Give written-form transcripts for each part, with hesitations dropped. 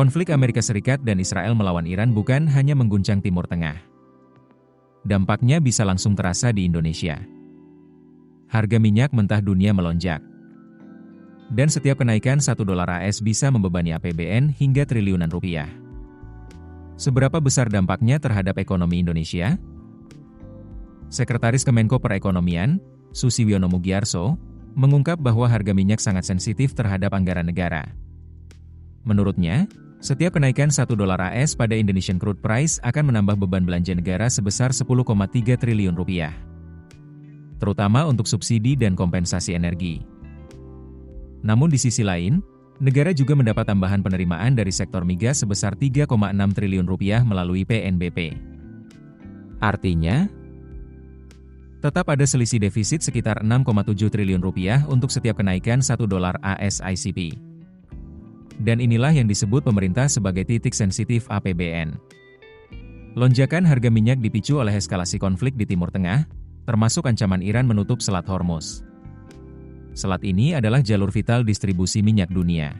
Konflik Amerika Serikat dan Israel melawan Iran bukan hanya mengguncang Timur Tengah. Dampaknya bisa langsung terasa di Indonesia. Harga minyak mentah dunia melonjak. Dan setiap kenaikan $1 AS bisa membebani APBN hingga triliunan rupiah. Seberapa besar dampaknya terhadap ekonomi Indonesia? Sekretaris Kemenko Perekonomian, Susiwiono Mugiarso, mengungkap bahwa harga minyak sangat sensitif terhadap anggaran negara. Menurutnya, setiap kenaikan $1 AS pada Indonesian Crude Price akan menambah beban belanja negara sebesar 10,3 triliun rupiah. Terutama untuk subsidi dan kompensasi energi. Namun di sisi lain, negara juga mendapat tambahan penerimaan dari sektor migas sebesar 3,6 triliun rupiah melalui PNBP. Artinya, tetap ada selisih defisit sekitar 6,7 triliun rupiah untuk setiap kenaikan $1 AS ICP. Dan inilah yang disebut pemerintah sebagai titik sensitif APBN. Lonjakan harga minyak dipicu oleh eskalasi konflik di Timur Tengah, termasuk ancaman Iran menutup Selat Hormuz. Selat ini adalah jalur vital distribusi minyak dunia.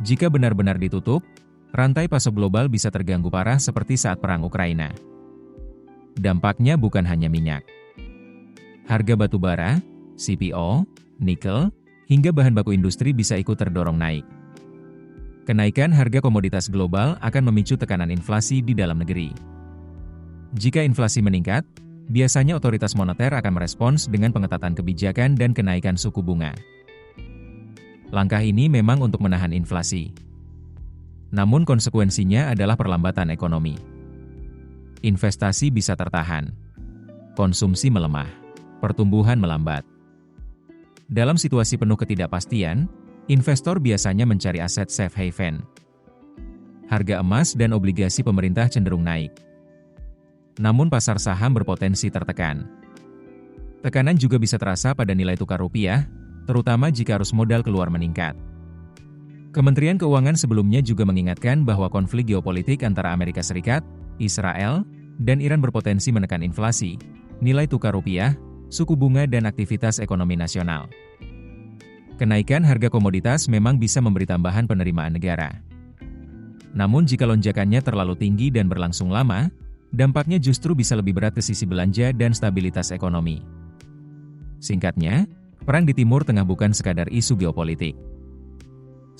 Jika benar-benar ditutup, rantai pasok global bisa terganggu parah seperti saat Perang Ukraina. Dampaknya bukan hanya minyak. Harga batu bara, CPO, nikel, hingga bahan baku industri bisa ikut terdorong naik. Kenaikan harga komoditas global akan memicu tekanan inflasi di dalam negeri. Jika inflasi meningkat, biasanya otoritas moneter akan merespons dengan pengetatan kebijakan dan kenaikan suku bunga. Langkah ini memang untuk menahan inflasi. Namun konsekuensinya adalah perlambatan ekonomi. Investasi bisa tertahan. Konsumsi melemah. Pertumbuhan melambat. Dalam situasi penuh ketidakpastian, investor biasanya mencari aset safe haven. Harga emas dan obligasi pemerintah cenderung naik. Namun pasar saham berpotensi tertekan. Tekanan juga bisa terasa pada nilai tukar rupiah, terutama jika arus modal keluar meningkat. Kementerian Keuangan sebelumnya juga mengingatkan bahwa konflik geopolitik antara Amerika Serikat, Israel, dan Iran berpotensi menekan inflasi, nilai tukar rupiah, suku bunga dan aktivitas ekonomi nasional. Kenaikan harga komoditas memang bisa memberi tambahan penerimaan negara. Namun jika lonjakannya terlalu tinggi dan berlangsung lama, dampaknya justru bisa lebih berat ke sisi belanja dan stabilitas ekonomi. Singkatnya, perang di Timur Tengah bukan sekadar isu geopolitik.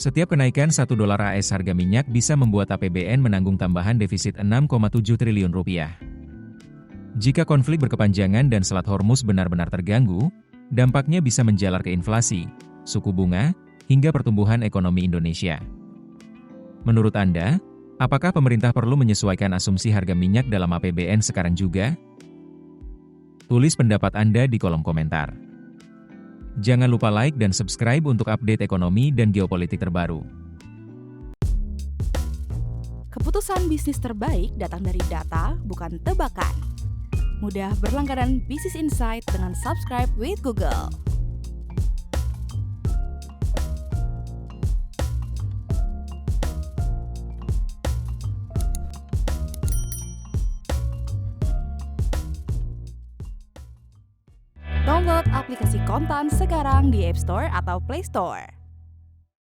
Setiap kenaikan $1 AS harga minyak bisa membuat APBN menanggung tambahan defisit 6,7 triliun rupiah. Jika konflik berkepanjangan dan Selat Hormuz benar-benar terganggu, dampaknya bisa menjalar ke inflasi, suku bunga, hingga pertumbuhan ekonomi Indonesia. Menurut Anda, apakah pemerintah perlu menyesuaikan asumsi harga minyak dalam APBN sekarang juga? Tulis pendapat Anda di kolom komentar. Jangan lupa like dan subscribe untuk update ekonomi dan geopolitik terbaru. Keputusan bisnis terbaik datang dari data, bukan tebakan. Mudah berlangganan Business Insight dengan subscribe with Google. Download aplikasi Kontan sekarang di App Store atau Play Store.